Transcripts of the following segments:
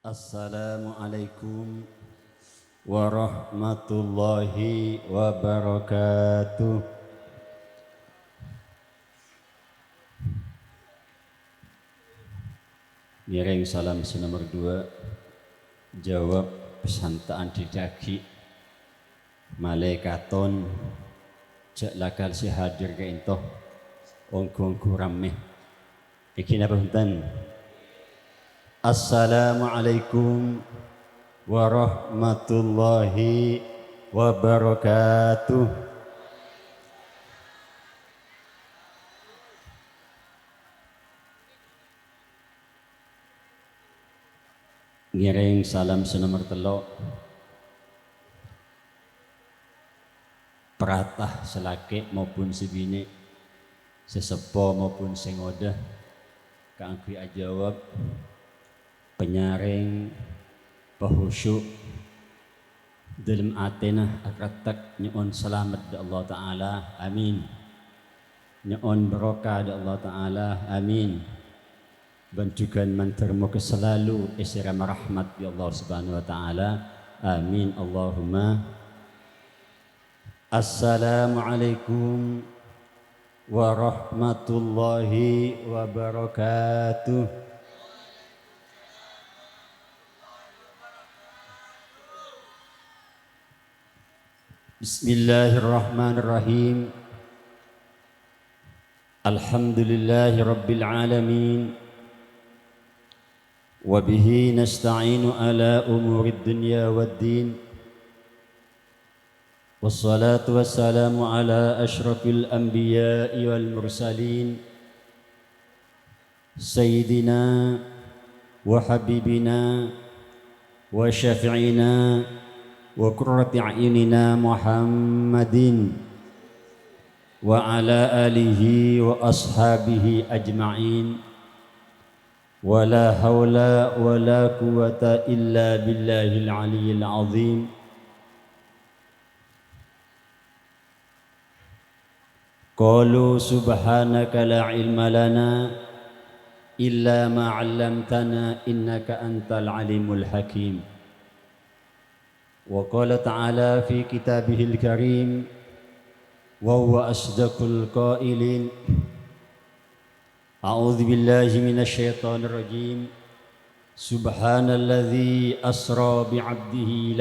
Assalamualaikum warahmatullahi wabarakatuh. Miring salam senomor 2. Jawab pesantaan didaki malaikaton jak lakal si hadir ke intoh ongkong rameh iki napa hunten. Assalamualaikum warahmatullahi wabarakatuh. Ngiring salam senomor 3. Peratah selake maupun sibine, sesepo maupun sengoda kangge ajawab penyaring pahusyuk dalam atena akratak nyon selamat da Allah Ta'ala amin, nyon barokah da Allah Ta'ala amin, bantukan mantarmu keselalu isra rahmat ya Allah Subhanahu Wa Ta'ala amin Allahumma. Assalamualaikum warahmatullahi wabarakatuh. Bismillahirrahmanirrahim. Alhamdulillahi rabbil alamin. Wa bihi nasta'inu ala umurid dunya waddin. Wassalatu wassalamu ala ashrafil anbiya'i wal mursalin. Sayyidina wa habibina wa syafi'ina wa qurrati a'yunina Muhammadin wa ala alihi wa ashabihi ajma'in. Wa la hawla wa la quwwata illa billahil aliyyil azim. Qalu subhanaka la ilma lana illa ma 'allamtana innaka antal alimul hakim. Wa qala ta'ala fi kitabihil karim wa huwa asdaqul qailin. A'udzu billahi minasyaitonir rajim. Subhanalladzi asra bi'abdihi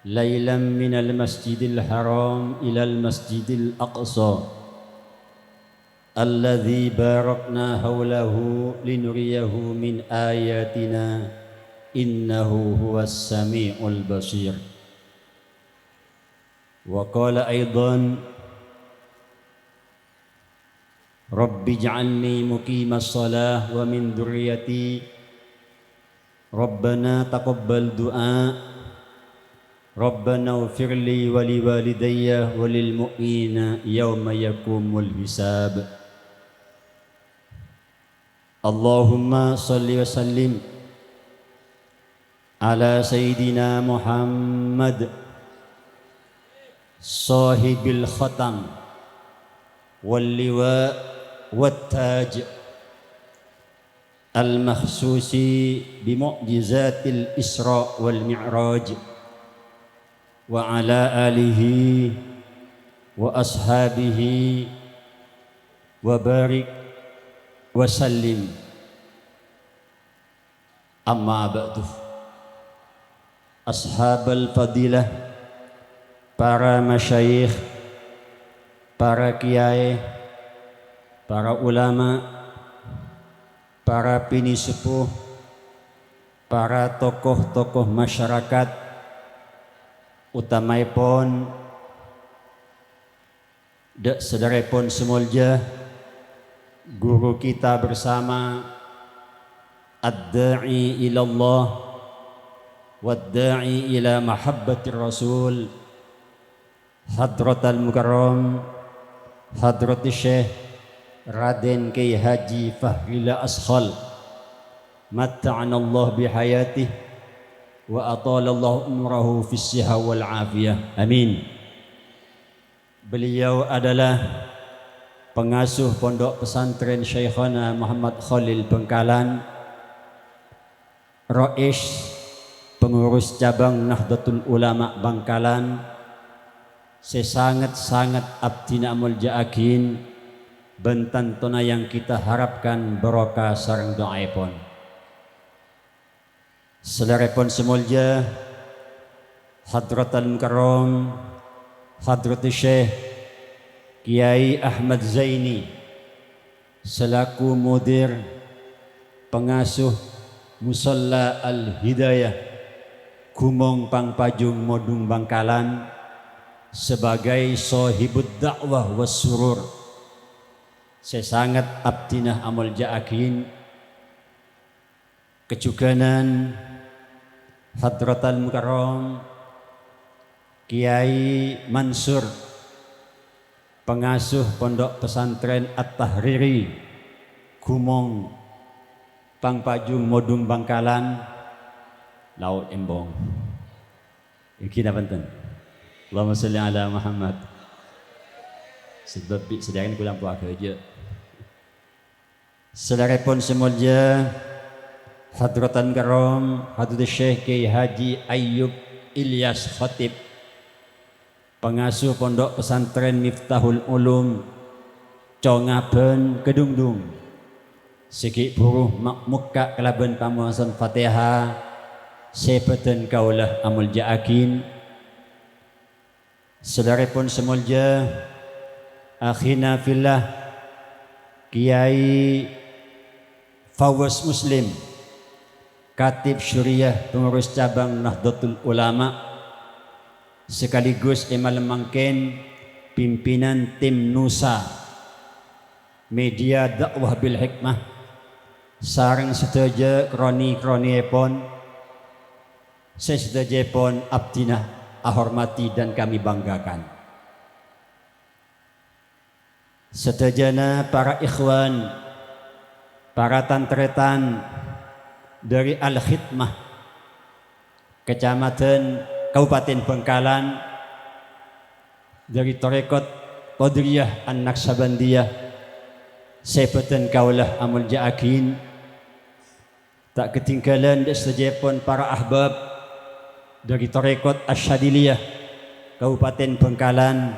laylan minal masjidil haram ilal masjidil aqsa alladzi barakna hawlahu linuriyahu min ayatina innahu huwas sami'ul basir. Wa qala aidan Rabbi ij'alni muqimas shalah wa min dzurriyyati Rabbana taqabbal du'a Rabbana ighfirli wa liwalidayya wa lil mu'minina yawma yaqumul hisab. Allahumma shalli wa sallim ala Sayyidina Muhammad sahibil khatam wal liwa wat taj al makhsusi bi mu'jizatil Isra wal Mi'raj wa ala alihi wa ashabihi wa barik wa sallim. Amma ba'du. Ashabal fadilah, para masyayikh, para kiai, para ulama, para pinisepuh, para tokoh-tokoh masyarakat, utamaipun dak sadaripun semulja guru kita bersama ad-da'i ilallah wad-da'i ila mahabbatir rasul hadratal mukarram hadratis syekh Raden Kiai Haji Fahrila Ashal matta'ana Allah bihayatih wa atalallahu umrahu fis siha wal afiyah amin. Beliau adalah pengasuh pondok pesantren Syekhana Muhammad Khalil Bengkalan Rais pengurus cabang Nahdlatul Ulama Bangkalan, saya sangat abdina mulja akin bentantona yang kita harapkan barokah sareng doaipun. Selaripun semulja Hadratul Mukarram Hadratul Syekh Kiai Ahmad Zaini selaku mudir pengasuh Musalla Al-Hidayah Gumong Pangpajung Modung Bangkalan sebagai sohibud dakwah was surur, saya sangat abdinah amal ja'akin kejuganan Hadratul Mukarram Kiai Mansur pengasuh Pondok Pesantren At-Tahriri Gumong Pangpajung Modung Bangkalan Laut Embong. Iki dapanten. Allahumma sholli ala Muhammad. Sebab sedangkan kulang puaka aja. Saudara-pun semulja Hadratan Karam Hadratul Syekh Kiai Haji Ayyub Ilyas Khatib pengasuh Pondok Pesantren Miftahul Ulum Congaben Kedungdung. Sikit buruh muka kelaban pamuasan Fatihah sepetan kaulah amul ja'akin. Saudara-pun semulja akhina fillah Kiai Fawaz Muslim Katib Syuriah pengurus cabang Nahdlatul Ulama sekaligus emal mangken pimpinan tim Nusa Media Dakwah Bil Hikmah sareng sedaja kroni-kroniipun saya sedajapun abdinah ahormati dan kami banggakan. Sedajana para ikhwan, para tantretan dari Al-Khidmah Kecamatan Kabupaten Bangkalan, dari Tarekat Qadiriyah An-Naksabandiyah, sepetan kaulah amul ja'akin. Tak ketinggalan desejepon para ahbab dari Tarekat Asyadiliyah Kabupaten Bangkalan,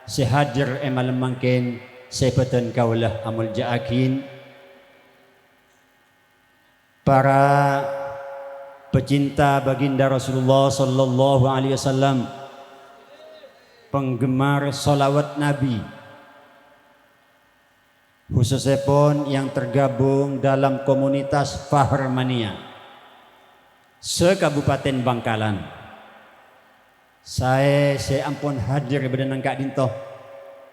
sehadir emal mangken sepetan kaulah amul ja'akin. Para pecinta baginda Rasulullah sallallahu alaihi wasallam, penggemar salawat Nabi, khususnya pun yang tergabung dalam komunitas Fahrmania se-Kabupaten Bangkalan. Saya ampun hadir berenang Kak Dintoh,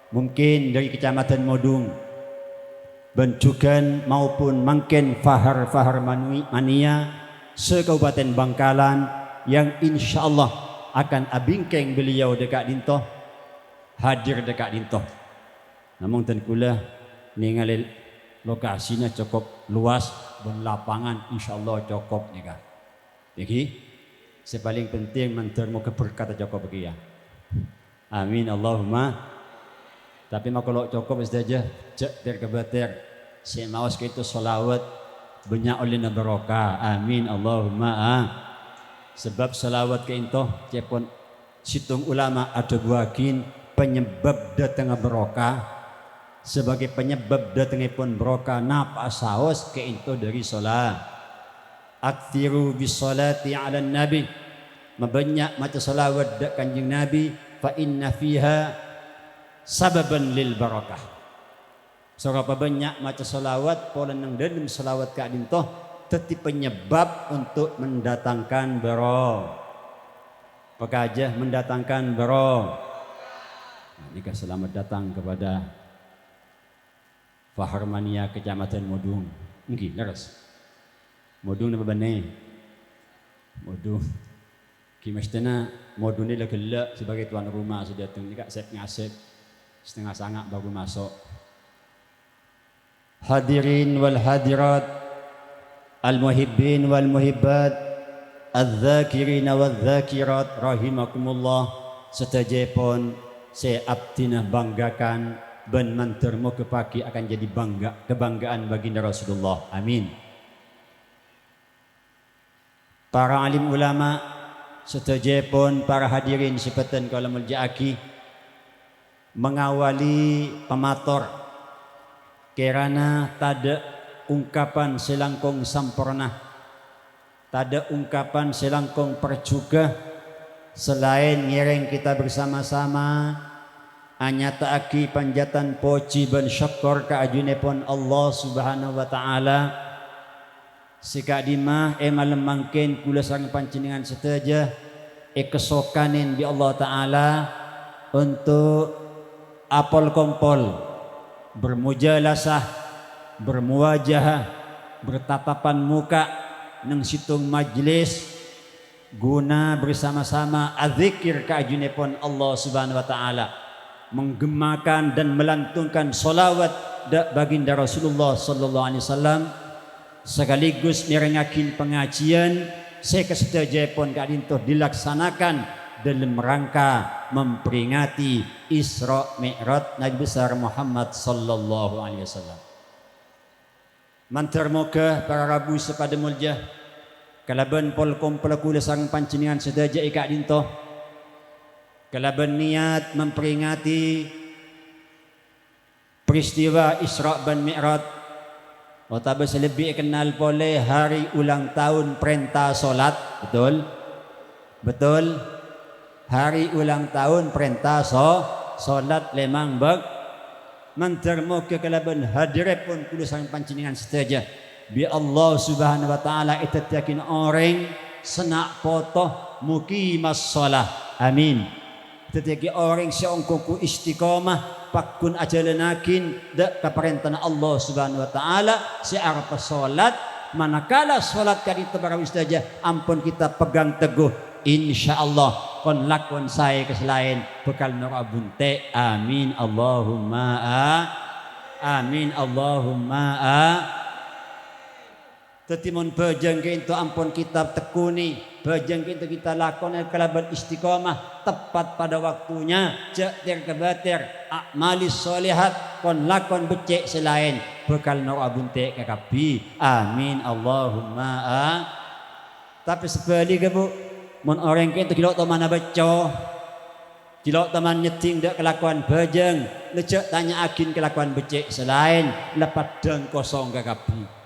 mungkin dari Kecamatan Modung, Bencukan maupun mungkin Fahrmania se-Kabupaten Bangkalan yang insya Allah akan abingkeng beliau dekat Dintoh, hadir dekat Dintoh. Namun tentulah ningali lokasinya cukup luas dan lapangan insyaallah cukup nika. Jadi sepaling penting mentermu keberkatan cukup bagi ya. Amin Allahumma. Tapi kalau cukup saja cek terkebater. Saya mau itu salawat banyak oleh barokah. Amin Allahumma. Sebab salawat ke intoh cepon situng ulama ada buakin penyebab datangnya barokah. Sebagai penyebab datangnya pun barokah napa saos ke itu dari salat. Aktsiru bis salati ala nabi, mabanyak maca salawat dak kanjeng Nabi, fa inna fiha sababan lil barakah. Sorapa banyak maca salawat pola nang dalam salawat ka dintoh teti penyebab untuk mendatangkan barokah. Pakajah mendatangkan barokah. Nikah selamat datang kepada Fahrmania Kecamatan Modung. Nggih, leres. Modung napa bane? Modung. Ki mestena Modung ni gelak sebagai tuan rumah sudah datang nikah sep ngasep setengah sangak baru masuk. Hadirin wal hadirat, al muhibbin wal muhibbat, adz-dzakirin wal dzakirat rahimakumullah. Setajepon saya abdinah banggakan ben mantermu kepaki akan jadi kebanggaan baginda Rasulullah. Amin. para alim ulama, setuju pun para hadirin sipatan kaulamul ja'aki mengawali pemator kerana tada ungkapan selangkong sampurna, tada ungkapan selangkong percuga selain ngereng kita bersama-sama hanya ta'aki panjatan poci dan syukur ka ajunipun Allah Subhanahu wa taala. Sika dimah malam mangkin kula sareng panjenengan sedaja kesokanin di Allah taala untuk apol kompol bermujalasah, bermuwajahah, bertatapan muka nang situng majlis guna bersama-sama adzikir ka ajunipun Allah Subhanahu wa taala, menggemakan dan melantungkan solawat baginda Rasulullah sallallahu alaihi wasallam, sekaligus mirengakin pengajian saya kesetujuan pun kadintoh dilaksanakan dalam rangka memperingati Isra Mi'raj Nabi besar Muhammad sallallahu alaihi wasallam. Mantar moga para rabu sepada muljah kalaban pol kompol kula sareng panjenengan sedaja ika dintoh kalaban niat memperingati peristiwa Isra dan Mi'raj. Otabe selebih kenal boleh hari ulang tahun perintah solat, betul? Betul? Hari ulang tahun perintah solat lemang bag mantermo ke kalaban hadirep pun kula sareng panjenengan sedaja bi Allah Subhanahu wa taala itatiakin orang senak potoh muqimas shalah. Amin. Tetapi orang seongkoku istiqomah pakun ajalanakin dak kaperintah Allah Subhanahu wa taala si arpa salat manakala salat kadito para ustaja ampun kita pegang teguh insyaallah kon lakon saya keselain bekal nurabunte. Amin Allahumma amin Allahumma tetimun bejeng itu ampun kita tekuni, bejeng itu kita lakukan kalaban istiqomah tepat pada waktunya, jaktir kebatir akmalis solihat kon lakon becek selain bekal nurabunte kakabi. Amin Allahumma tapi sebaliknya bu mun orang kita kilok teman baca kilok teman nyeting dak kelakuan bejeng lecek tanya akin kelakuan becek selain lepat deng kosong kakabi.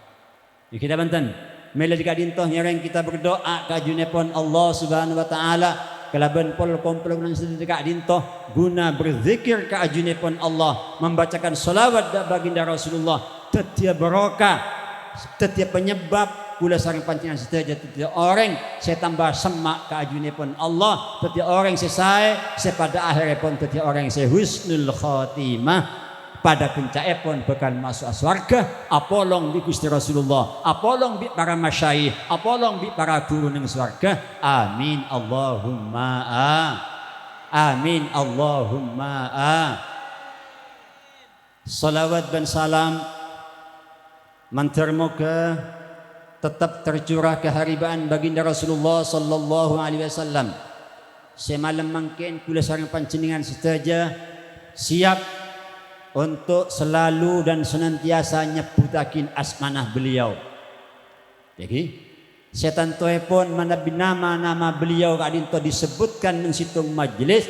Ya kita banten mela dikadintoh nyereng kita berdoa ka junepon Allah Subhanahu wa taala kalaban pol kompol nang sedekah dintoh guna berzikir ka junepon Allah, membacakan selawat baginda Rasulullah tetiap barokah, tetiap penyebab kula sareng panjenengan sedaja tetiap orang saya tambah semak ka ajunipun Allah, tetiap orang saya pada akhiripun tetiap orang saya husnul khotimah pada puncakipun bakal masuk surga apolong di Gusti Rasulullah, apolong bi para masyayikh, apolong bi para guru ning surga. Amin Allahumma amin Allahumma salawat dan salam mantermoga tetap tercurah keharibaan baginda Rasulullah sallallahu alaihi wasallam. Semalam mungkin kula sareng panjenengan sedaja siap untuk selalu dan senantiasa nyebutakin asmanah beliau. Jadi setan toepon manabi nama beliau kadinto disebutkan di situng majelis,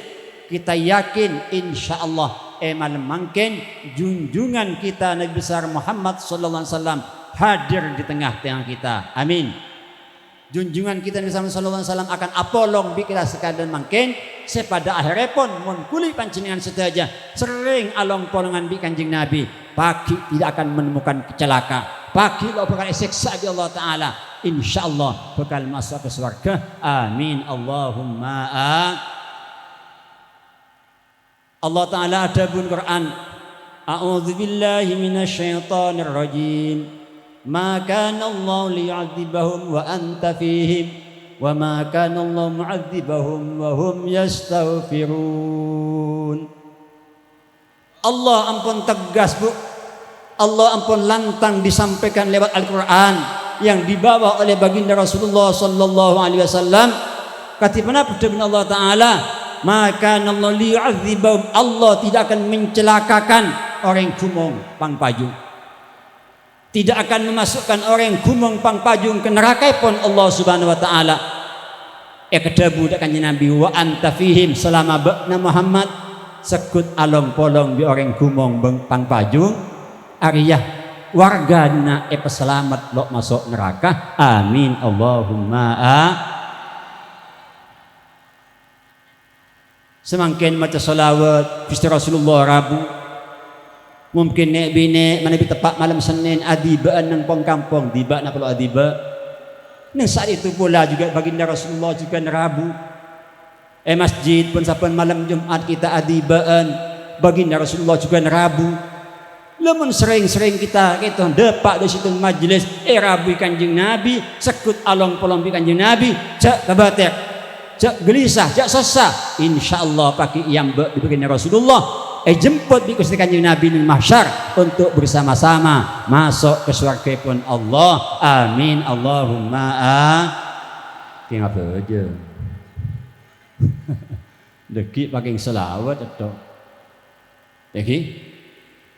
kita yakin insyaallah malam mungkin junjungan kita Nabi besar Muhammad sallallahu alaihi wasallam hadir di tengah-tengah kita. Amin. Junjungan kita Nabi sallallahu alaihi wasallam akan apolong bikira sekadar mungkin sepada akhirnya pun mun kuli panjenengan sedaja sering along polongan bi Kanjeng Nabi pagi tidak akan menemukan kecelaka, pagi lo bakal siksa di Allah taala, insyaallah bakal masuk ke surga. Amin Allahumma Allah taala ada bun Quran a'udzubillahi minasyaitonir rajim ma kana Allah liyu'adzibahum wa anta fihim wa ma kana Allah mu'adzibahum wa hum yastaghfirun. Allah ampun tegas bu, Allah ampun lantang disampaikan lewat Al-Quran yang dibawa oleh baginda Rasulullah sallallahu alaihi wasallam. Katibana firman Allah taala maka Allah liyu'adzibahum, Allah tidak akan mencelakakan orang cumong pangpaju, tidak akan memasukkan orang yang gumong pang pajung ke neraka pun Allah Subhanahu wa taala. Kedabu dak kanjeng Nabi wa anta fihim selama bakna Muhammad sekut along polong bi orang gumong pang pajung ariyah wargana peselamat lo masuk neraka. Amin Allahumma Semangkin maca salawat Gusti Rasulullah Rabu mungkin nek bine mana tepat malam Senin adibaan nang pong kampung tiba na perlu adiba. Nah saat itu pula juga baginda Rasulullah juga Rabu masjid pun sapan malam Jumat kita adibaan baginda Rasulullah juga Rabu. Lamun sering-sering kita gitu depak di situ majelis Rabu Kanjeng Nabi sekut along polong Kanjeng Nabi cak kabatek cak gelisah cak sesah insyaallah pakai yang diberikan Rasulullah jemput di Gusti Kanjeng Nabi di mahsyar untuk bersama-sama masuk ke surga pun Allah. Amin Allahumma tinggal apa aja deki pakai selawat atau deki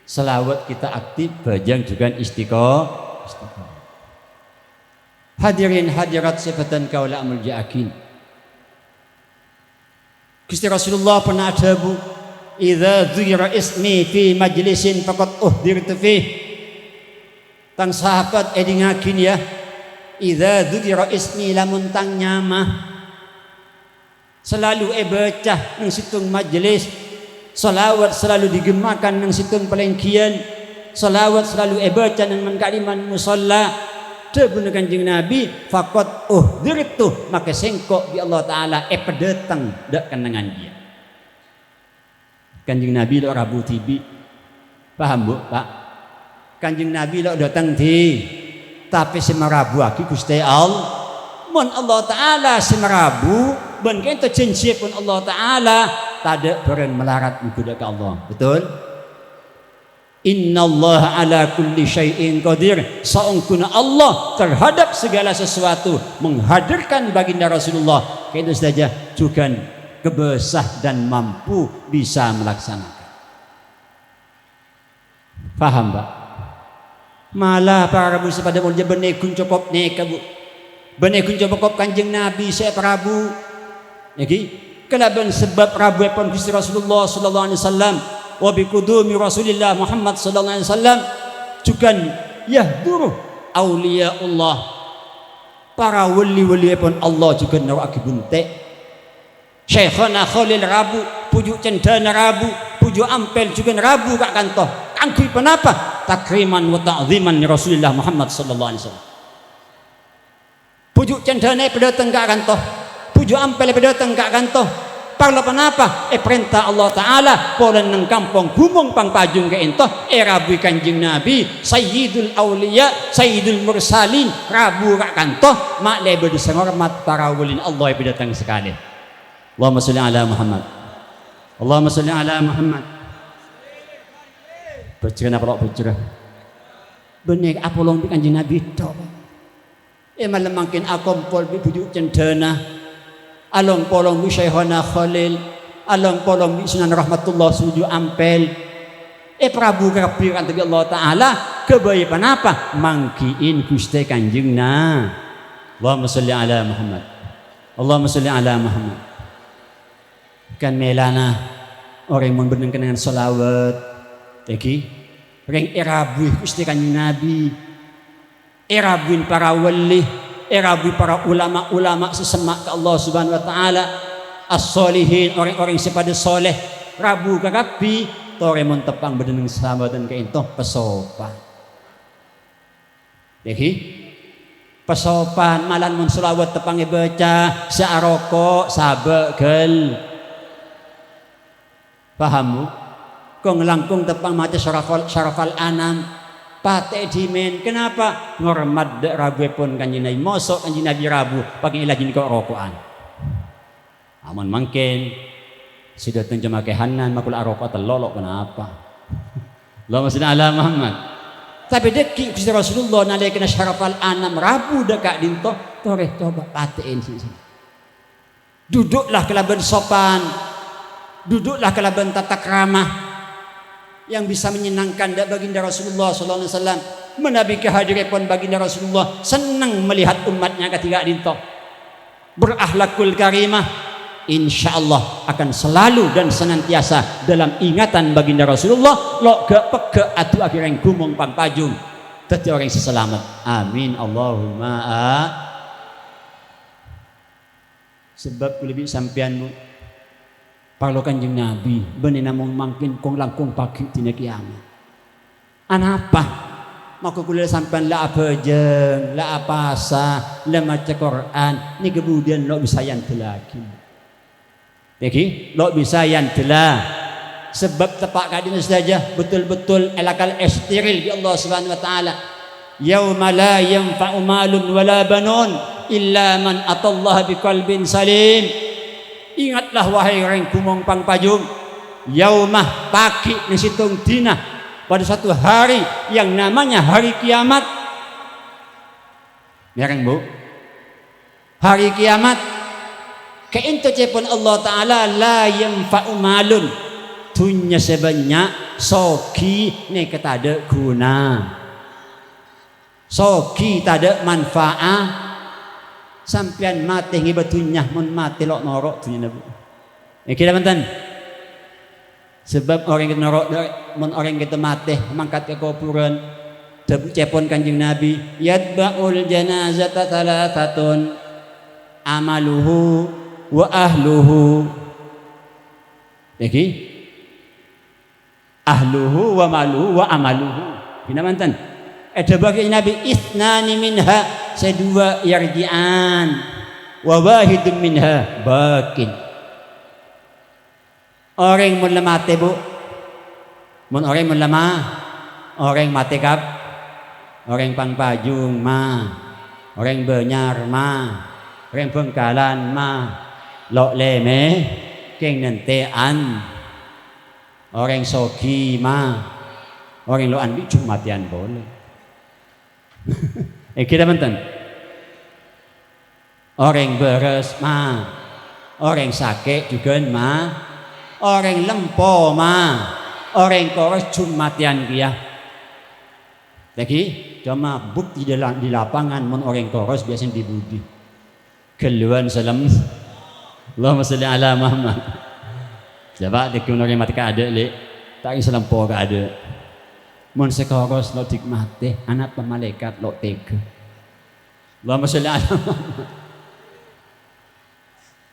selawat kita aktif bajang juga istiqomah. Hadirin hadirat sifatan kaula muljakin. Gusti Rasulullah pernah adabu idza dzikra ismi fi majlisin faqad uhdirtu fih. Tang sahabat edingakin ya idza dzikra ismi lamun tang nyamah selalu baca nang situng majelis salawat selalu digemakan nang situng pelengkian salawat selalu baca nang mengkaliman musalla debun Kanjeng Nabi faqad uhdirtu maka sengkok di Allah taala pedeteng dak kenangan dia. Kanjeng Nabi lo Rabu tibi paham bu pak Kanjeng Nabi lo datang di tapi semarabu aki Gusti Allah mon Allah taala semarabu ben kento janji pun Allah taala tada barang melarat menggoda ke Allah betul. Innallaha ala kulli syai'in qadir saungkuna Allah terhadap segala sesuatu menghadirkan baginda Rasulullah itu saja juga kebesah dan mampu bisa melaksanakan. Paham Pak? Malah para Rabu pada mulja benekun cokop neka bu benekun cokop Kanjeng Nabi saya Prabu lagi kelaban sebab Rabu pun Gusti Rasulullah sallallahu alaihi wasallam wa bi qudumi Rasulillah Muhammad sallallahu alaihi wasallam juga yahduru auliya Allah para wali-wali pun Allah juga nawaki bunte Syekhana Khalil Rabu pujuk cendana Rabu pujuk ampel juga Rabu kak kantoh kangkui penapa takriman wa ta'ziman ni Rasulillah Muhammad sallallahu alaihi wasallam pujuk cendana pedatang kak kantoh pujuk ampel pedatang kak kantoh parla penapa perintah Allah taala polen nang kampung gumong pang pajung ke ento Rabu Kanjeng Nabi sayyidul auliya sayyidul mursalin Rabu kak kantoh mak lebe disengormat para walin Allah yang datang sekali. Allahumma sholli ala Muhammad Allahumma sholli ala Muhammad bercerita apa bercerita benek apolong Kanjeng Nabi tok malam makin akompol bujuk cendana along polong bi Syekhana Khalil along polong bi Sunan Rahmatullah suju ampel Prabu kapir kan Allah taala kebayi panapa mangkiin Gusti Kanjengna. Allahumma sholli ala Muhammad Allahumma sholli ala Muhammad kan melana orang mun beneng kenangan selawat lagi reng Rabu Gusti Kanjeng Nabi Rabuin para wali Rabu para ulama-ulama sesemak ke Allah Subhanahu wa taala as-solihin orang-orang sepada soleh Rabu kakapi tore mon tepang bedeneng sahabatan ke ento pesopan jadi pesopan malan mun selawat tepang baca saaroko sabegel pahamu kong langkung tepang maca syarafal anam pate dimen kenapa ngormat Rabu pun Kanjeng Nabi mosok Kanjeng Nabi Rabu pakai lagi kok rokokan aman mangken sudah tunjuk make hanan makul aroko telolok kenapa Allahumma sholli ala Muhammad tapi deki Gusti Rasulullah nalika syarafal anam Rabu dekak dinto tore coba patein sini duduklah kelaban sopan duduklah kelaban tata kramah yang bisa menyenangkan baginda Rasulullah sallallahu alaihi wasallam. Menabi kehadiripun baginda Rasulullah senang melihat umatnya ketika dinto berakhlakul karimah, insyaallah akan selalu dan senantiasa dalam ingatan baginda Rasulullah. Lo gak pegak adu akhirnya gumong pang pajung dadi orang seselamat. Amin Allahumma sebab lebih sampeanmu parlo Kanjeng Nabi benih namung mangkin kong langkung pagi dina kiamat. Anapa? Maka kuliah sampean la abajeng, la apasa, la maca Quran, ni kemudian lo bisa yanti lagi. Jadi lo bisa yanti lah. Sebab tepak kadin saja betul-betul elakal estiril di Allah Subhanahu wa taala. Yauma la yanfa'u malun wala banun illa man atallaha biqalbin salim. Ingatlah wahai orang kumong pang pajung, yaumah pagi nisitung dina pada satu hari yang namanya hari kiamat. Mereng Bu, hari kiamat keintu cepon Allah Ta'ala la yanfa'u malun dunya sebanyak soki ne ketada guna, soki tada manfaat. Sampian mati ngibetunya mun mati lok norok dunya Bu. Kira mantan. Sebab orang kita norok mun orang kita mati mangkat ke kuburan debu cepon Kanjeng Nabi yadba'ul janazata thalathatun amaluhu wa ahluhu. Iki ahluhu wa maluhu wa amaluhu. Kina mantan. Ada bagi Nabi ithnani minha sedua yarji'an wa wahidun minha bakin. Orang mun lemate Bu, mun orang mun lemah, orang mati kap, orang pang pajung ma, orang benyar ma, orang Bengkalan ma, lok leme, keng nentean, orang soki ma, orang lo anbi cumatian boleh. Kita mantan, orang beres ma, orang sakit juga ma. Orang lempo ma, orang koros cumatian dia. Lagi cuma bukti di lapangan mon orang koros biasanya dibudi. Keluan salam. Allahumma salli ala Muhammad. Coba dikun orang mati kada le, tak salam po kada. Mon sekoros lo dikmati, anak pemalaikat lo tega. Allahumma salli ala Muhammad.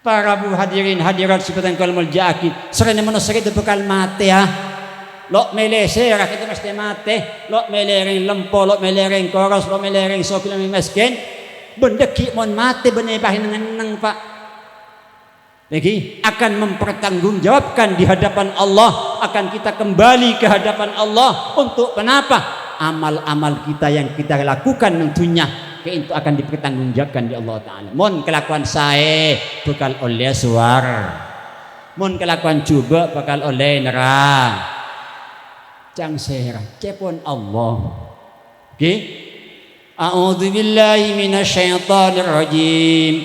Para bu hadirin hadirat sifatan kalmul jaki serene manusia itu bekal mati ya. Lok melese ra kita mesti mati. Lok melereng lempo, lok melereng koros, lok melereng sokil miskin. Bendeki mon mati benebahin nang Pak. Lagi akan mempertanggungjawabkan di hadapan Allah, akan kita kembali ke hadapan Allah untuk kenapa? Amal-amal kita yang kita lakukan tentunya itu akan dipertanggungjawabkan di Allah Ta'ala. Mon kelakuan saya bakal oleh suara, mon kelakuan coba bakal oleh neraka. Jang serah cepon Allah. Oke? A'udzu billahi minasyaitonir rajim.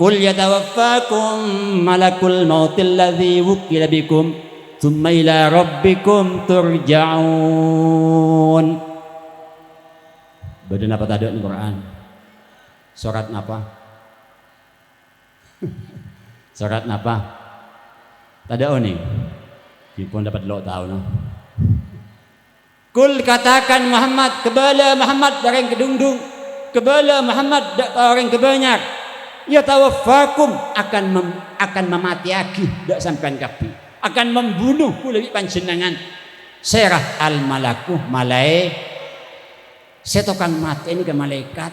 Qul yatawaffakum malakul mautil ladzi wukila bikum tsumma ila rabbikum turja'un. Badan apa tadi di Quran? Surat apa? Surat apa? Tada oni. Dipun dapat lo tahu no. Kul katakan Muhammad kebala Muhammad orang kedungdung, kebala Muhammad orang kebanyak. Ya tawaffakum akan mematiaki dak sampean kabeh. Akan membunuh kulawi panjenengan. Serah al malaku malai setokang mati ini ke malaikat.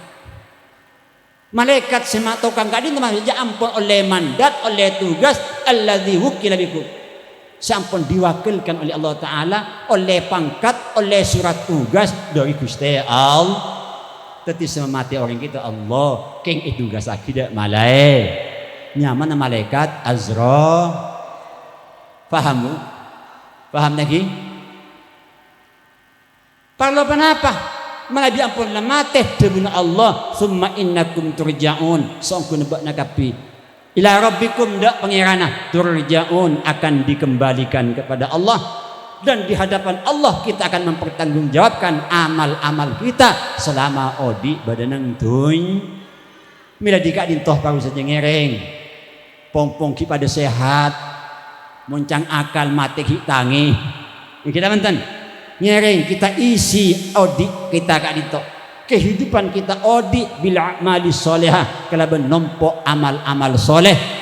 Malaikat sema tokang kadin teman saja ampun oleh mandat oleh tugas alladzi wukila bikum. Sampun diwakilkan oleh Allah Ta'ala oleh pangkat oleh surat tugas dari Gusti Allah. Tetapi sama mati orang kita Allah keng itu tugas akidah malai nyaman malaikat Azra. Pahamu? Paham lagi? Parlo kenapa? Malabi ampun lamate debuna Allah summa innakum turja'un songku nebak nakapi ila rabbikum dak pengirana turja'un akan dikembalikan kepada Allah dan di hadapan Allah kita akan mempertanggungjawabkan amal-amal kita selama odi badanang tuny. Mila dika dintoh baru saja ngereng pompong ki pada sehat muncang akal mati ki tangi kita menten ngereng kita isi odi kita kak dintoh kehidupan kita odi bila amali solehah kalaban nompo amal-amal soleh.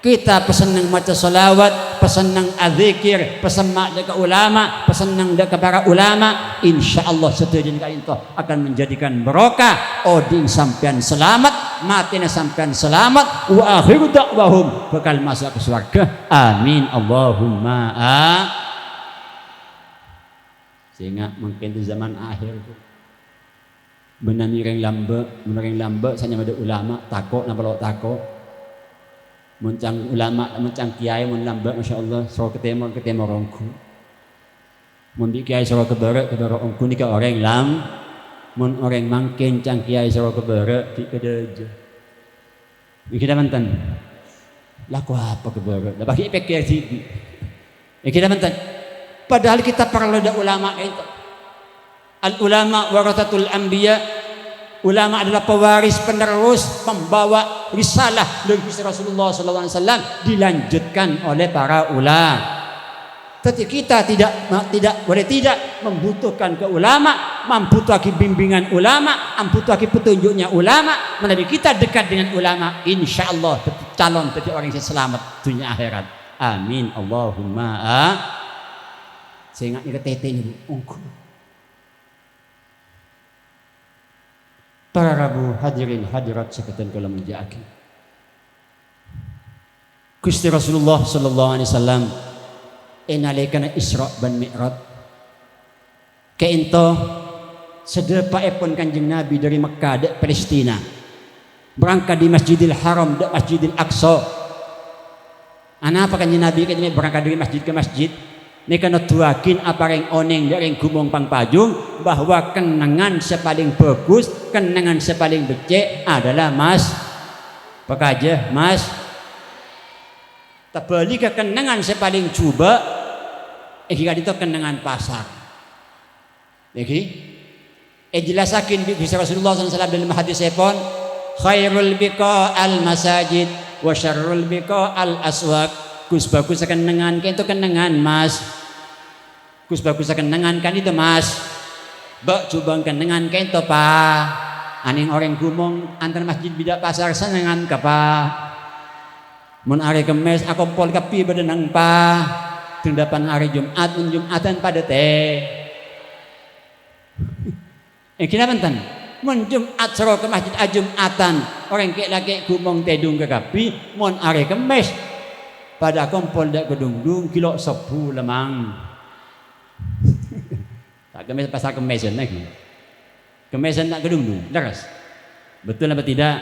Kita pesan nang maca salawat, pesan nang adzikir, pesan mak dekat ulama, pesan nang dekat para ulama, insyaallah setuju kali itu akan menjadikan barokah oding sampean selamat, matina sampean selamat, wa akhiru da'wahum bakal masuk ke surga. Amin Allahumma sehingga mungkin di zaman akhir itu menaniring lambe sanya ada ulama takut napa lo takut muncang ulama muncang kiai mun lambak masyaallah soro ketemu rongku mun di kiai soro ke barat rongku ni ka orang lam mun orang mangkin cang kiai soro ke barat di kedeja kita mantan laku apa ke barat dah bagi pikir sini kita mantan padahal kita perlu ada ulama itu al ulama warathatul anbiya. Ulama adalah pewaris penerus pembawa risalah dari Rasulullah SAW dilanjutkan oleh para ulama. Tetapi kita tidak boleh tidak membutuhkan ke ulama, membutuhkan bimbingan ulama, membutuhkan petunjuknya ulama. Menabi kita dekat dengan ulama, insya Allah calon jadi orang yang selamat dunia akhirat. Amin Allahumma sehingga kita tetenya ongko. Para rabu hadirin hadirat sekalian kalau menjaki Gusti Rasulullah sallallahu alaihi wasallam enalekana Isra ban Mi'raj keinto sedepaipun Kanjeng Nabi dari Mekah ke Palestina berangkat di Masjidil Haram ke Masjidil Aqsa. Ana apa Kanjeng Nabi katanya berangkat dari masjid ke masjid ini karena tuakin apa yang oneng dari gumong pangpajung bahwa kenangan sepaling bagus, kenangan sepaling becek adalah mas pekaja mas tabali ke kenangan sepaling coba jika itu kenangan pasar jelasakin bisa Rasulullah SAW dalam hadis sepon khairul biqa al masajid wa syarrul biqa al aswaq. Gus bagus kenangan kan itu kenangan mas Gus bagus kenangan kan itu mas bak coba kenangan kan itu pak aning orang gumong antar masjid bidak pasar senangan ka pak mun hari kemes aku pol kapi badanang pak tindapan hari Jumat Jumatan pada teh kita benten mun Jumat sero ke masjid Jumatan orang kek lagi gumong tedung ke kapi mun hari kemes pada kompol dak kedungdung kilo 10 lemang. Tak kemes pasar kemesan lagi. Kemesan tak kedungdung, leras. Betul apa tidak?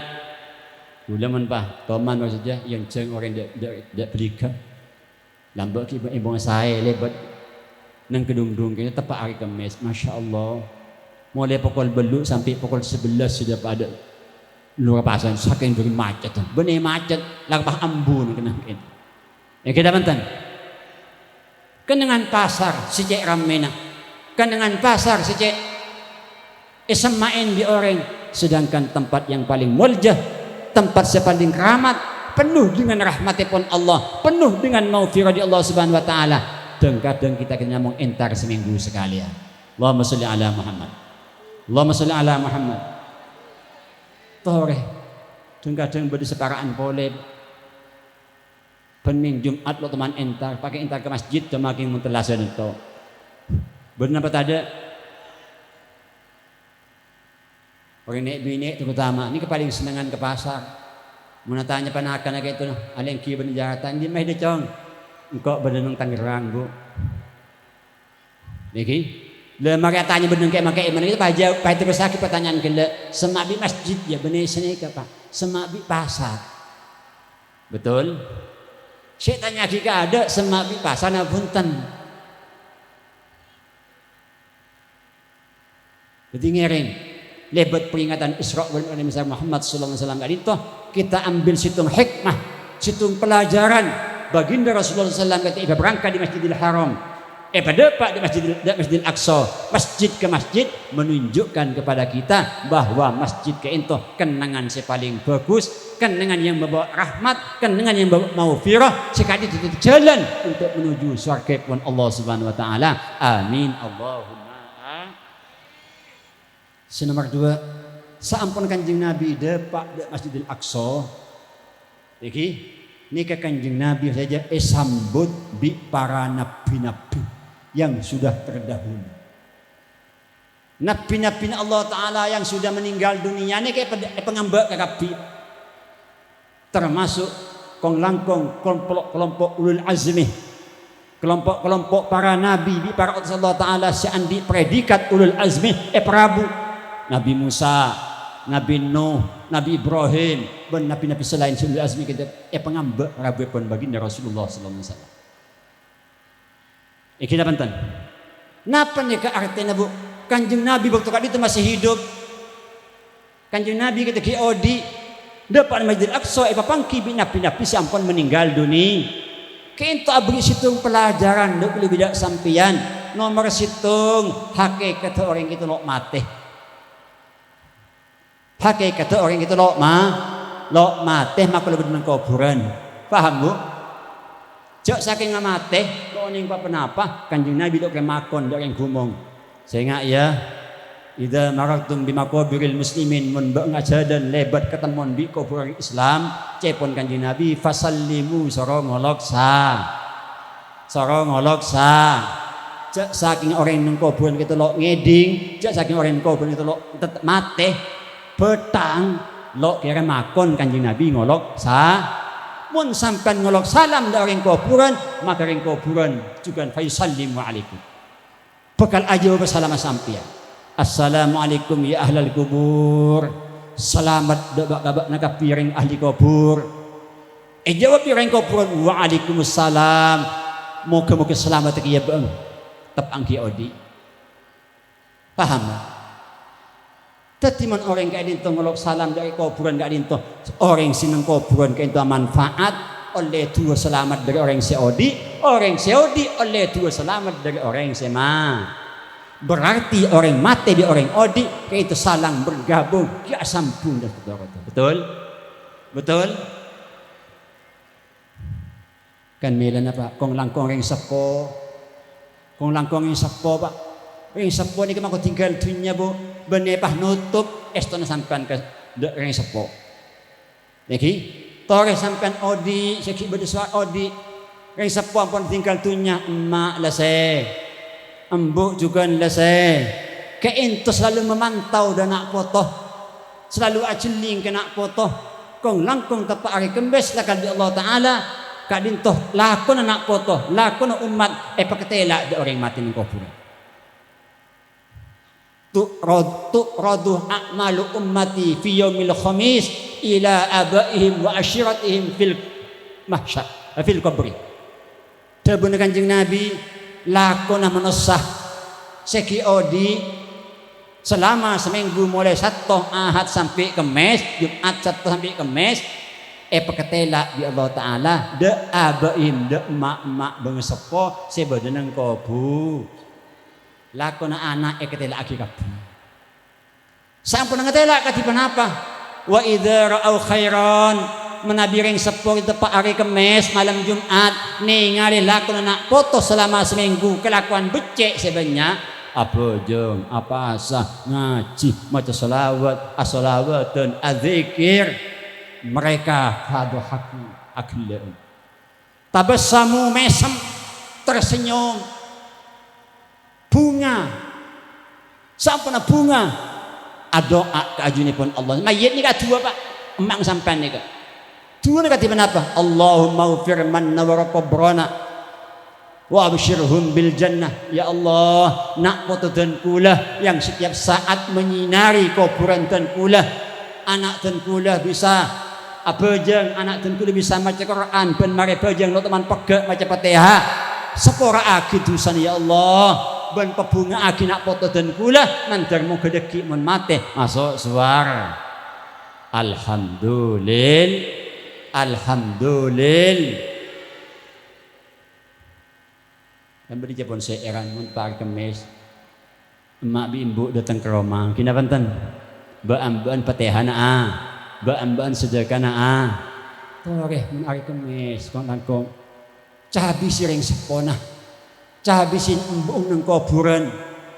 Ulaman pak, toman saja yang ceng orang dak belikan. Lambak ibu saya lebat nang kedungdung kayaknya tepat hari kemes. Masya Allah. Mulai pukul beluk sampai pukul 11 sudah pada luar pasar saking dari macet. Benih macet, lapah ambun kena gitu. Kita bantan kenangan pasar sejak ramena kenangan pasar sejak isemain di orang sedangkan tempat yang paling muljah tempat yang paling rahmat penuh dengan rahmatipun Allah penuh dengan maghfirah di Allah Subhanahu wa taala dan kadang kita kena ngomong entar seminggu sekali ya. Allahumma sholli ala Muhammad Allahumma sholli ala Muhammad tore dan kadang berseparaan boleh pening Jumat lo teman entar pakai entar ke masjid ke makin mentelasan itu benar apa ada orang nek bini terutama ini paling senangan ke pasar menatanya panakan kayak itu ada yang kiri berjahatan di mah decong engkau berdenung Tangerang bu niki lemar tanya benung kayak makai mana itu pajak pahit terus sakit pertanyaan kele semabi masjid ya benih sini ke pak semabi pasar betul. Saya tanya jika ada semabi pasana punten. Jadi ngereng lebat peringatan Isra wal Mi'raj Muhammad sallallahu alaihi wasallam itu kita ambil situng hikmah, situng pelajaran baginda Rasulullah sallallahu alaihi wasallam ketika berangkat di Masjidil Haram. Pada Pak di Masjidil Aqsa, masjid ke masjid menunjukkan kepada kita bahwa masjid ke itu kenangan yang paling bagus, kenangan yang membawa rahmat, kenangan yang membawa maghfirah, sekali itu jalan untuk menuju surga pun Allah Subhanahu wa taala. Amin Allahumma. Nomor 2, sampun Kanjeng Nabi Pak di Masjidil Aqsa. Iki nikah Kanjeng Nabi saja sambut bi para nabi-nabi yang sudah terdahulu. Nabi-nabi Allah Ta'ala yang sudah meninggal dunia ini kayak pengambak kakabi. Termasuk kong langkong kelompok ulul azmi, kelompok para nabi, para Allah Ta'ala seandi predikat ulul azmi Prabu Nabi Musa, Nabi Nuh, Nabi Ibrahim, dan nabi-nabi selain ulul azmi kita pengambak rabu pun baginda Rasulullah sallallahu alaihi wasallam. Kita pantan. Napa nih ke artinya bu? Kanjeng Nabi waktu kali itu masih hidup. Kanjeng Nabi kita kiodi depan Masjidil Aqsa papangki nabi-nabi sampun meninggal dunia. Kento abri situng pelajaran dok lebih dak sampian. Nomor situng hakikat orang itu lo mati. Hakikat orang itu lo mati maka lebih dengan kuburan. Paham bu? Jok saking ngamate kok ning apa Kanjeng Nabi dok makon dok yang gumong. Sehingga ya idza marartum bi maqabiril muslimin mun ngaja dan lebat ketemuan di kuburan Islam cepon Kanjeng Nabi fasallimu sara ngolok sa. Jok saking orang ning kuburan kita lo ngeding, jok saking orang ning kuburan kita lo mate petang lo kira makon Kanjeng Nabi ngolok sa. Mun sampai ngolok salam dari orang kuburan, maka orang kuburan juga fayusallimu alaikum. Bekal aja bersalam sampian. Assalamualaikum ya ahlal kubur. Selamat dabak nak piring ahli kubur. Jawab piring kuburan waalaikumsalam. Moga-moga selamat ya bang. Tep angki odi. Paham? Tetiman orang kayak itu ngolok salam dari kuburan kayak itu orang sineng kuburan kayak itu manfaat oleh dua selamat dari orang seodi oleh dua selamat dari orang sema. Berarti orang mati di orang odi kayak itu salang bergabung ya sampun dan betul kan melan apa kong langkong yang sepo pak yang sepo ni kemako tinggal dunia bu benepah nutup estona sampean ke orang sepo lagi tore sampean odi seki berdeswa odi orang sepo ampun tinggal dunia emak lese embuk juga lese keintu selalu memantau dan nak foto selalu ajeling ke nak foto kong langkong tepak hari kembes lakal di Allah Ta'ala kadintoh lakon anak foto lakon umat paketela di orang mati ng kuburan tu'radu a'malu ummati fi yaumil khamis ila abaihim wa ashiratihim fil mahsyar fil qabri. Tabun Kanjeng Nabi lakon manusia seki odi selama seminggu mulai Sabtu Ahad sampai Kamis, Jumat Sabtu sampai Kamis paketela di Allah Ta'ala de abaihim de emak-emak bengesepo sebadan kubur. Lakon anak ketela aki kabeh. Sampun ngetela katipan apa? Wa idza ra'au khairan menabiring sepo itu pak hari Kamis malam Jumat ningali lakon anak foto selama seminggu kelakuan becek sebenarnya apa jeng apa asa ngaji maca selawat as-salawat dan adzikir mereka hadohaku akhilan tabassamu mesem tersenyum bunga sampuna bunga adoa keajunipun Allah mayit ni dua pak emang sampean ni dua ni katiban apa Allahumma ufir manna wa qabrana wa absyirhum bil jannah ya Allah nak foto dan kula yang setiap saat menyinari kuburan dan kula anak dan kula bisa abejeng anak dan kula bisa maca Quran ben mare bejeng lo teman pegak maca Fatihah sepora agi dusan ya Allah ban pebunga agi nak foto dan kula nandar mau gedeki mun mate masuk suara alhamdulillah Kan beri Jepun seeran mun par kemis. Emak bimbu datang ke rumah. Kina panten. Baam-baan patehana baam-baan sedekana Toreh mun ari kemis kon langkong. Cahabisi ring sepona. Cahabisin embung nang kuburan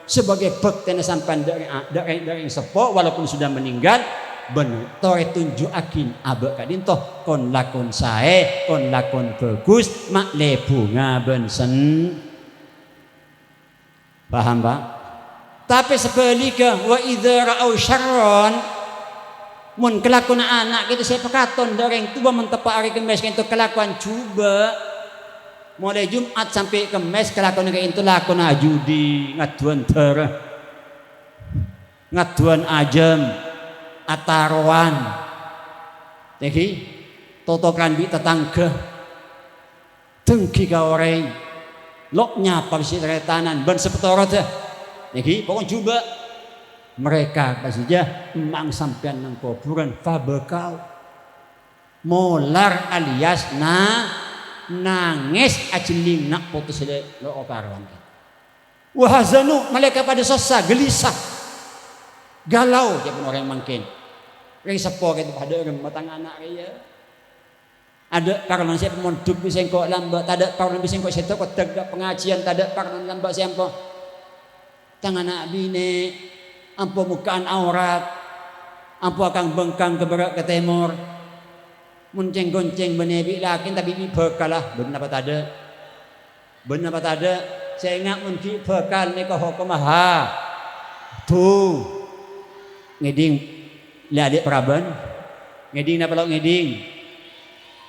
sebagai bekti na sampan dari sepo walaupun sudah meninggal bener tore tunjukakin abe kadinto kon lakon sae kon lakon bagus mak le bunga bensen paham Pak? Tapi sebaliknya wa idza ra'au syarron mun kelakuan anak kita saya pekaton dari tua mentepak hari kemis itu kelakuan coba mulai Jumat sampai Kemis kelakuan kayak itu lakon judi ngaduan darah ngaduan ajam ataruan teki totokan di tetangga dengki ka orang loknya pabisi retanan ban sepetoro dah teki pokoknya coba mereka pasija emang sampean nang kuburan fabekau molar alias nangis ajeling nak putus lo karuan. Wahazanu mereka pada susah gelisah galau dia pun orang mungkin. Ring sepo gitu pada orang matang anak ya. Ada karena saya pemonduk bisa kok lambat, ada karena bisa kok saya kok tegak pengajian, ada karena lambat siapa. Tangan anak bini, ampo mukaan aurat, ampo akan bengkang ke barat ke timur. Munceng-gonceng benebi lakin tapi bi bekalah benar apa tada saya ingat munki bekal ni ko hukum ha tu ngeding liadik praban ngeding napa lo ngeding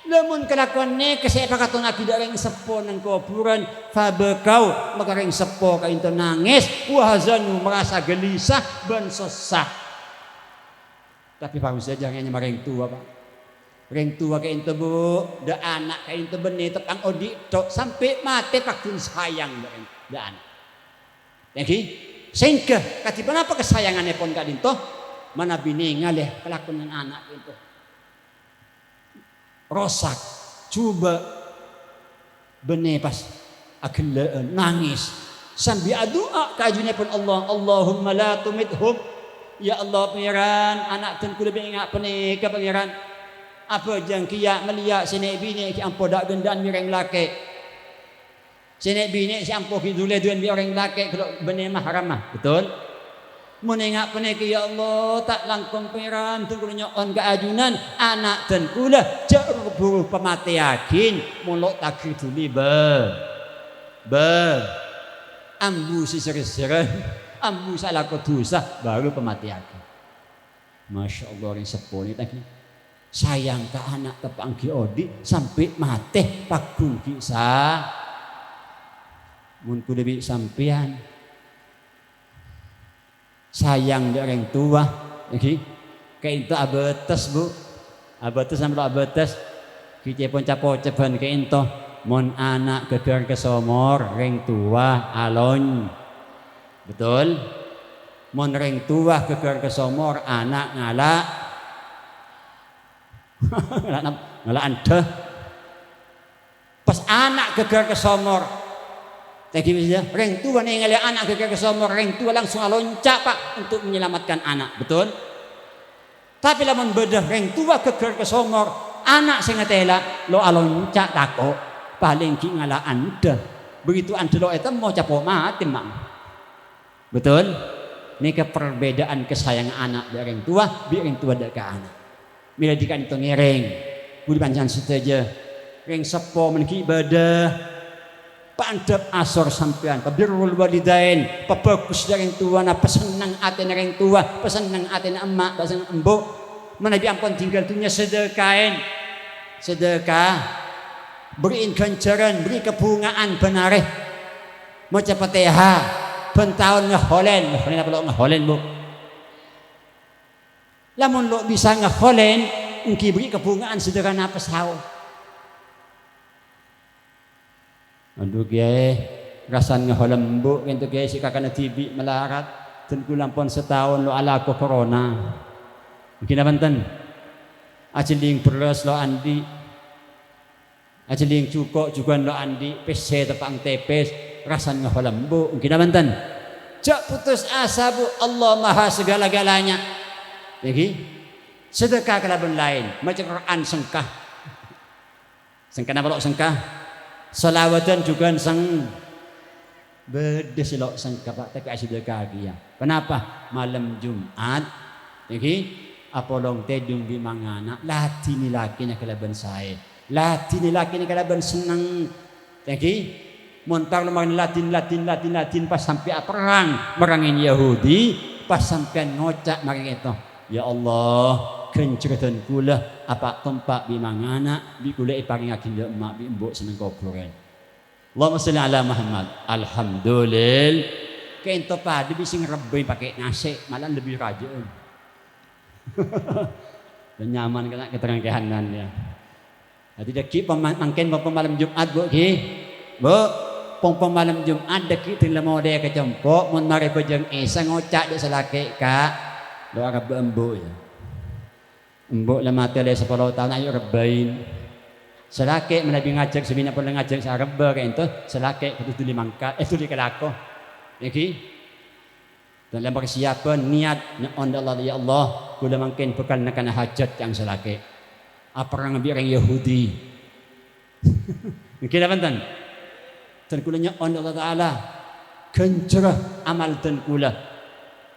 lamun kelakuan ni kesepakatan akidah ring sepo nang kuburan fabekau maka ring sepo ka into nangis wahazanu merasa gelisah ben susah tapi pak saja hanya maring tua Pak ring tua kayak itu bu, dah anak kayak itu benih tepang odi tok sampai mati pakun sayang dah anak. Jadi sehingga katipan apa kesayangannya pun kadin toh mana bini ngalih kelakuan anak itu rosak coba benih pas agelaan nangis sambil doa kajunya pun Allahumma la tumithum ya Allah pangeran anak ten kudu ingat penika pangeran apa jang kiyak meliak sinek bini ki ampo dak gendan mireng laki sinek bini si ampo ki dule duen bi orang laki kalau benih mahramah betul menengak peneki ya Allah tak langkung peran tu kulo nyon ka ajunan anak dan kula jak buru pemati yakin muluk takri duli ambu sisir-siran ambu salah dosa baru pemati yakin Masya Allah yang seponi tadi sayang ke anak tepang ki odi sampai mati pakun kisah mun kudu bi sampean sayang dari orang tua okay? Kayak itu abetes bu abetes sampai abetes kita pun capo ceban kayak itu mon anak geger kesomor orang tua alon betul mon orang tua geger kesomor anak ngalak ngalak anda pas anak geger kesomor tadi misalnya orang tua nih ngelihat anak geger kesomor orang tua langsung loncat Pak untuk menyelamatkan anak betul tapi lamun bedah orang tua geger kesomor anak sing ngetela lo aloncat tako paling ki ngala anda begitu anda lo itu mau capo mati mak betul ini perbedaan kesayangan anak dari orang tua biar orang tua ke anak bila dikan itu ngereng budi panjang saja ring sepo meniki ibadah pandap asor sampean pabirul walidain pabagus dari orang tua na pesenang hati orang tua pesenang hati emak pesenang embok menabi ampun tinggal dunia sedekain sedekah beriin ganjaran beri kebungaan benareh maca Fatihah ben taun ngeholen apa lo ngeholen bu lamun lo bisa ngeholen engki beri kebungaan sederhana pesau aduh kiai rasan ngeholen bu gitu kiai si kakana tibi melarat dan kulampon setahun lo ala ko corona mungkin abanten ajeling beras lo andi ajeling cuko juga lo andi pc tepang tepes rasanya halambu mungkin abanten. Jak putus asa bu, Allah maha segala-galanya. Lagi sedekah kalaban lain macam Quran sengkah. Sengkah apa lok sengkah? Salawatan juga sang bedes lok sengkah Pak tapi sedekah dia. Kenapa? Malam Jumat lagi apolong tedung di mangana latini lakinya kalaban saya. Latini lakinya kalaban senang lagi montar lumayan Latin pas sampai perang merangin Yahudi pas sampai ngocak maring itu ya Allah kencretan kula apa tempat bi mangana bi kula iparing akin ya emak bi mbok seneng kuburan Allahumma sholli ala Muhammad alhamdulillah kento padi bi sing rebe pakai nasi malah lebih rajin dan nyaman kena keterangkehanan ya jadi deki mangken malam Jumat bu ki bu pong malam Jumat deki tila mau dia kecempok mun mari bejeng esa ngocak de selake kak doa rebe embo ya embo lah mati le 10 tahun ayo rebain selake menabi ngajak sebina pun ngajak sa rebe ka ento selake kudu tuli mangkat tuli kelako iki dalam persiapan niat on Allah ya Allah kula mangkin bekal nakana hajat yang selake apa orang orang Yahudi mungkin apa tan dan kulanya on Allah Ta'ala kencerah amal dan kula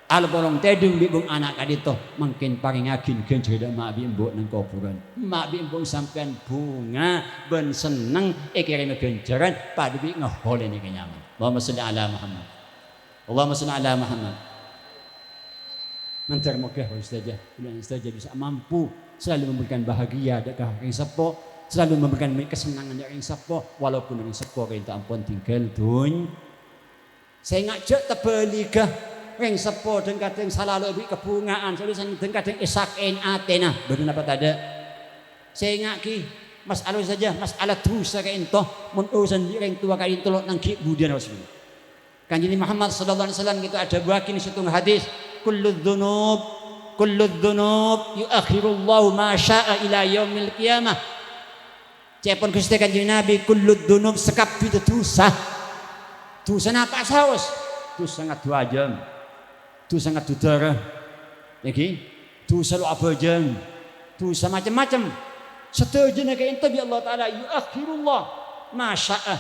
al bolong tedung bibung anak kadito mungkin paring akin kencerah mak bimbok nang kuburan mak bimbok sampean bunga ben seneng kirim kenceran padu bi ngahole ni kenyaman Allahumma sholli ala Muhammad Allahumma sholli ala Muhammad mantar mokah ustazah bulan ustazah bisa mampu selalu memberikan bahagia dekat ring sepo selalu memberikan kesenangan dari sepo walaupun dari sepo kita ampun tinggal dun saya ngajak tebeligah ring sepo dan kadang salalu bi kebungaan solusan dan kadang isakin atena benar apa tada saya ngaki masalah saja masalah dosa ka ento mun urusan ring tua ka ento nang ki budian Rasul Kanjeng Muhammad sallallahu alaihi wasallam gitu ada bakin situng hadis kullu dzunub yuakhirullahu ma syaa ila yaumil qiyamah. Cepon Gusti Kanjeng Nabi kullu dzunub sekap itu dosa. Dosa apa saus? Dosa sangat 2 jam. Dosa sangat darah. Lagi dosa lu abajang. Dosa macam-macam. Setuju nek ento bi Allah taala yuakhirullah ma syaa.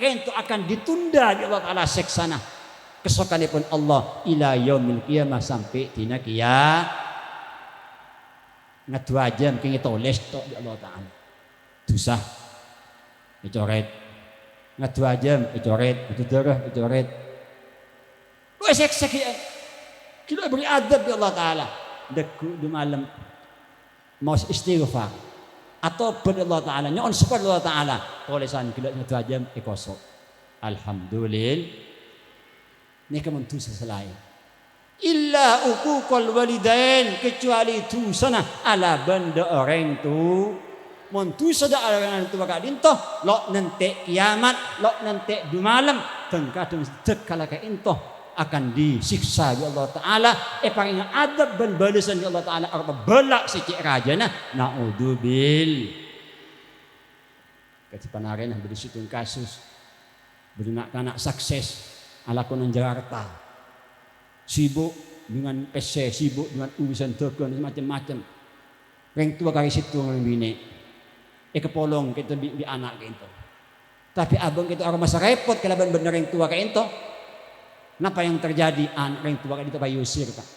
Ento akan ditunda di Allah taala seksana. Kesokanipun Allah ila yaumil qiyamah sampai dina kiamat. Ngadu jam kenging toles tok di Allah taala. Dosa dicoret. Ngadu jam dicoret, itu darah dicoret. Wes sekian. Kita beri adab di Allah taala. Deku di malam mau istighfar atau ber Allah taala nyon support Allah taala. Tolesan kita ngadu jam ikosok. Alhamdulillah ini kementu selain illa uququl walidain kecuali tu sana ala benda orang tu montu sada orang tu bakal dintoh lok nanti kiamat lok nanti du malam tengkadang tekala ka intoh akan disiksa di Allah taala paling adab dan balasan di Allah taala apa belak sicik rajana naudzubil kecipanaren beri situng kasus benak anak sukses ala konon Jakarta sibuk dengan PC sibuk dengan urusan dagang macam-macam reng tua kali situ orang bini kepolong kita bi anak gitu tapi abang kita orang masa repot kelaban bener reng tua kayak itu kenapa yang terjadi reng tua kayak itu bayi usir pak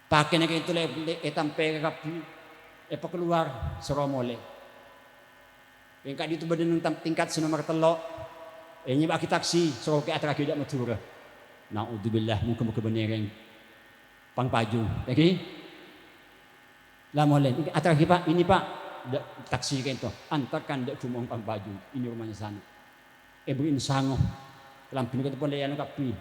pakai kayak itu tampe kapi keluar seromole yang kak itu badan tingkat senomor telok ini bagi taksi so ke atrak tidak matura. Naudzubillah muka-muka benereng pangpajung. Lagi. Lamolen atrak Pak ini Pak taksi kan to. Antarkan dek kumong pangpajung. Ini rumahnya sana. Beriin sangoh. Lampin kita pun layan kapi.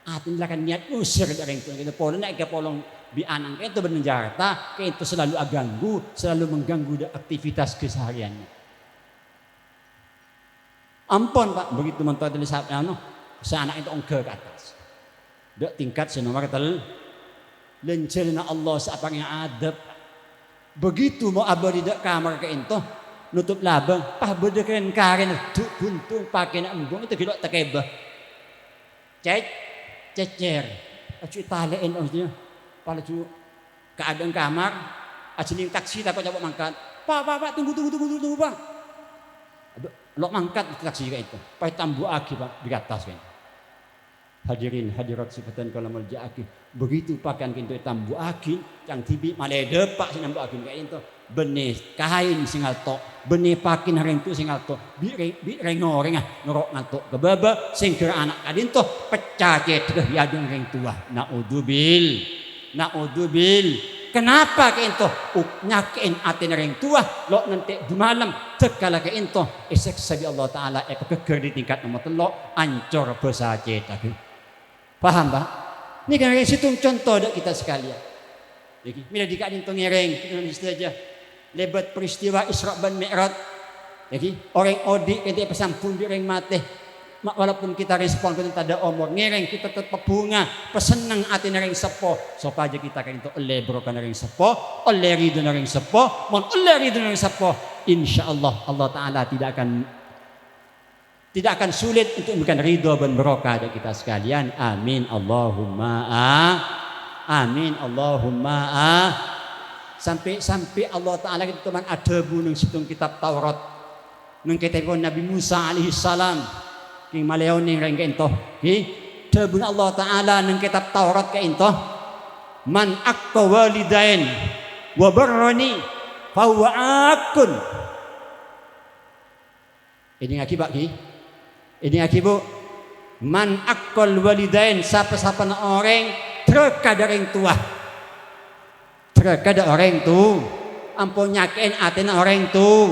Atin lakan niat usir dari itu kita polong naik ke polong bi anang itu bener Jakarta itu selalu aganggu, selalu mengganggu aktivitas kesehariannya. Ampun Pak, begitu mentok dari saat anak itu ongke ke atas. Dek tingkat senomor tel lencerna Allah seapanya adab. Begitu mau abadi dek kamar ke itu nutup labang, pah bedeken karen buntung pakai nak embung itu gilok takebah. Cecer. Acu talein maksudnya. Pala cu keadaan kamar, ajening taksi tak kok coba mangkat. Pak, tunggu Pak. Lok mangkat taksi kayak itu. Pai tambu aki Pak di atas kan. Hadirin hadirat sifatan kalamul jaaki. Begitu pakan kintu tambu aki yang tibi male depak sing tambu aki kayak itu. Benih kain singal tok, benih pakin haring tu singal tok. Bi rengoreng ngerok ngantuk kebaba sing kira anak kadin toh pecah cedeh yadung ring tua. Naudzubil. Kenapa kayak itu? Nyakin atin ring tua lo nanti di malam tekala kayak itu esek sabi Allah Taala keker di tingkat nomor telok ancor besar cedeh. Paham Pak? Ini kan situng contoh dak kita sekalian. Jadi bila dikadin tu ngereng kita saja lebat peristiwa Isra dan Mi'raj. Jadi orang odi kita pesampun di ring mate. Walaupun kita respon kita ada omor ngereng kita tetap bunga pesenang ati nering sepo supaya kita kan itu oleh brokan nering sepo oleh ridho nering sepo mon oleh ridho nering sepo insyaallah Allah Taala tidak akan sulit untuk memberikan ridho dan barokah dari kita sekalian. Amin Allahumma amin Allahumma sampai Allah Taala itu teman ada bunung situng kitab Taurat nang kitab Nabi Musa alaihi salam king maleo ning reng kento ki debun Allah Taala nang kitab Taurat ka ento man aqqa walidain wa barrani fa huwa akun. Ini akibat ki ini akibat man aqqal walidain siapa-siapa orang terkada orang tua terkada orang tu ampun nyakein atena orang tu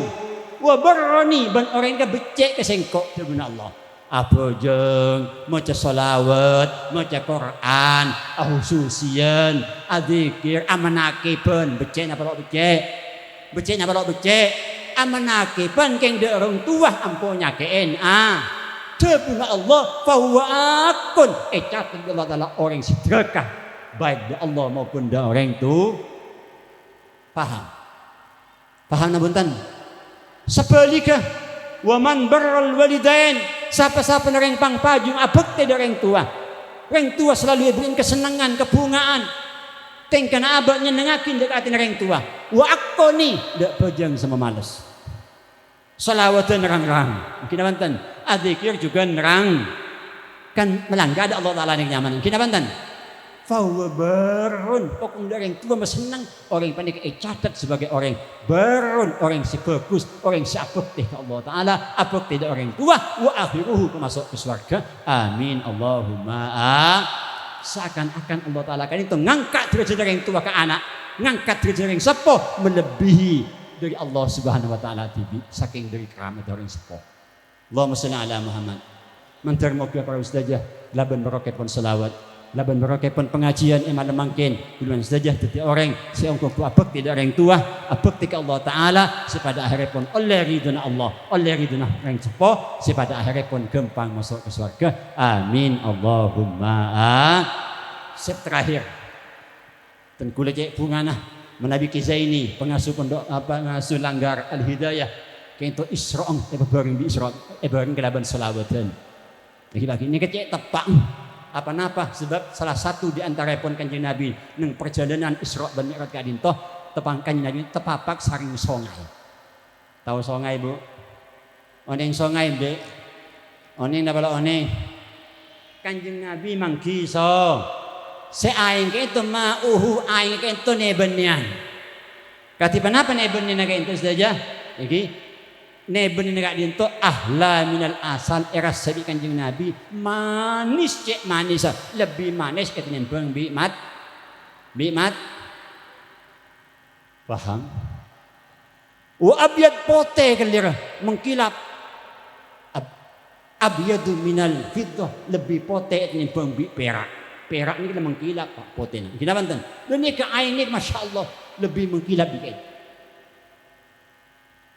wa barrani ban orang ka becek ke sengkok debun Allah. Apa jeng maca selawat, maca Quran, ahususian, adzikir, amanakipan, becek apa lo becek apa lo becek, amanakipan keng de orang tua ampun nyakein Debuna Allah fahuwa akun catat Allah Taala orang sedekah baik dari Allah maupun dari orang itu. Paham nabuntan sebaliknya wa man barral walidain siapa-siapa orang pangpajung abekte dari orang tua selalu berikan kesenangan kebungaan tengkana abaknya nengakin dekatin orang tua wa akoni dak pejang sama males salawatan nerang-rang kinabantan adzikir juga nerang kan melanggar ada Allah Taala yang nyaman kinabantan fahuwa barun pokok dari orang tua senang orang pandai catat sebagai orang barun orang si bagus orang si abekti ke Allah Taala abekti dari orang tua wa akhiruhu masuk ke surga amin Allahumma seakan-akan Allah Taala kan itu ngangkat derajat dari orang tua ke anak ngangkat derajat dari sepuh melebihi dari Allah Subhanahu wa taala tibi saking dari keramat orang sepuh. Allahumma shalli ala Muhammad. Mantar moga para ustazah laban barokah pun selawat laban barokah pun pengajian malam mangkin bulan saja tetapi orang si engkau abek tidak orang tua abek ke Allah Taala sepada akhirnya pun oleh ridhona Allah oleh ridhona orang sepuh sepada akhirnya pun gampang masuk ke surga amin Allahumma Sep terakhir dan kulit bunga nah menabi Kizaini pengasuh pondok pengasuh langgar Al Hidayah kento Isra'ang bareng di Isra' bareng kelaban selawatan lagi ini kecek tepak apa-apa sebab salah satu di antara pun kanjeng Nabi nang perjalanan Isra' dan Mi'raj kadin toh tepang kanjeng Nabi tepapak saring songai tahu songai Bu oneng songai Be oneng napa oneng kanjeng Nabi mangki so seaing ke itu mauhu aing ke itu nebenian katipan apa nebenian ke itu saja iki nebenian ke itu ahla minal asal era sabi kanjeng Nabi manis cek manis lebih manis ketimbang bang bimat paham wa abyad pote kelir mengkilap abyadu minal fiddah lebih pote ketimbang bang perak ini mengkilap Pak poten. Kita banten. Dan ini ke air ini masya Allah lebih mengkilap dikit.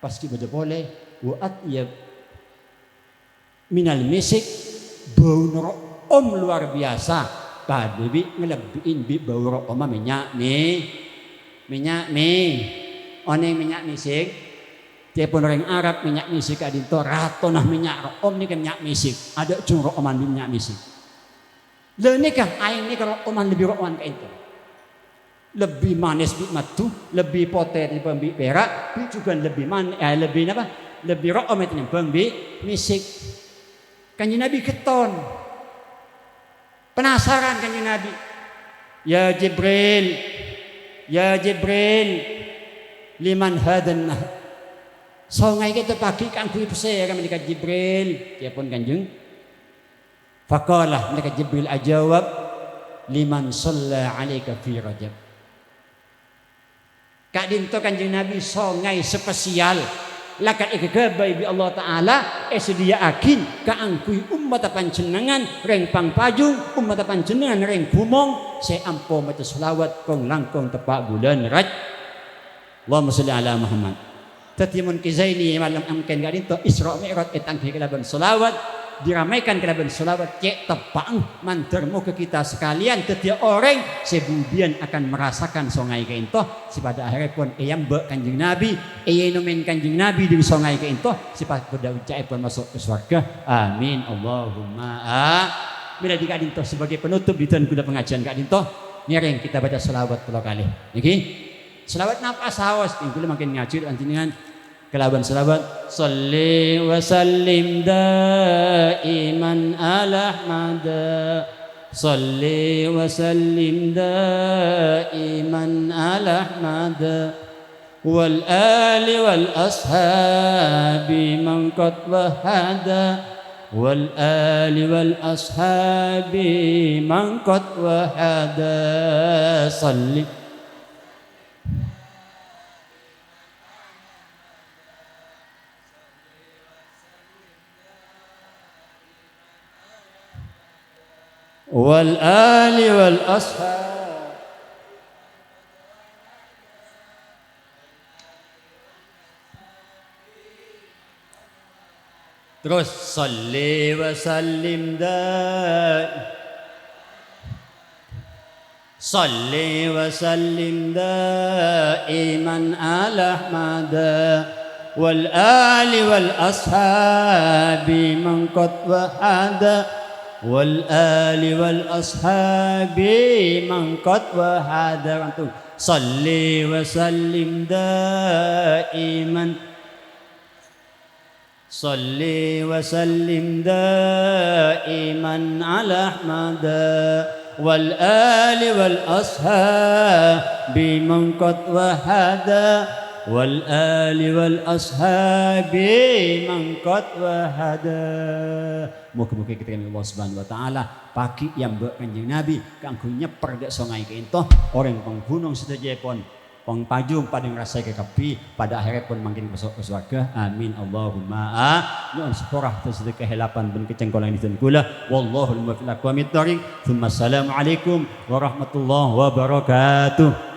Pasti betul boleh. Waat ya minal misik bau nerok luar biasa. Pada bi ngelebihin bi bau nerok minyak nih. Oneng minyak misik. Tiapun orang Arab minyak misik adinto ratonah minyak om ni kan minyak misik. Ada cung roman minyak misik. Le ni kan air ni kalau roman lebih roman kayak itu. Lebih manis bi matu, lebih poten di pembi perak, bi juga lebih lebih apa? Lebih roman itu nih pembi misik. Kanjeng Nabi keton. Penasaran kanjeng Nabi. Ya Jibril, liman hadan songai kita pagi kan kui pesai kan mereka Jibril dia pun kanjeng faqalah mereka Jibril ajawab liman shalla alaika fi rajab kak dinto kanjeng Nabi songai spesial lakat ikabai bi Allah taala sedia akin ka angkui umat panjenengan reng pang pajung umat panjenengan reng gumong se ampo maca selawat kong langkong tepak bulan raj Allahumma sholli ala Muhammad. Tatimun kizaini malam amken gadin to Isra Mi'raj etang kelaban selawat diramaikan kelaban selawat cek tepang mantermu ke kita sekalian setiap orang sebudian akan merasakan songai ke into si pada akhirnya pun eyam be kanjeng Nabi eyenomen kanjeng Nabi di songai ke into si pada ucap pun masuk ke surga amin Allahumma bila di gadin to sebagai penutup di tahun kuda pengajian gadin to nyereng kita baca selawat 10 kali niki selawat nafas hawas tinggal makin ngajir antingan kelaban selawat salli wa sallim daiman ala ahmad salli wa sallim daiman ala ahmad wal ali wal ashabi man qad wahada wal ali wal ashabi man qad wahada salli wal ali wal ashab terus salli wa sallim salli wa sallim daiman ala ahmad wal ali wal ashabi man qad wahada wal ali wal ashabi man qad wahada antum salli wa sallim daiman salli wa sallim daiman ala ahmad wal ali wal ashabi man qad wahada wal ali wal ashabi man qad wahada. Muka-muka kita Allah Subhanahu wa taala pagi yang buat kanjeng Nabi kanggo nyeper dek songai ke ento orang penggunung sedaya pun pang pajung pada ngrasa ke kapi pada akhirnya pun makin masuk ke surga amin Allahumma nyon seporah tersedek kehelapan ben kecengkolan di kula wallahu muwaffiq aqwamit thoriq. Assalamualaikum warahmatullahi wabarakatuh.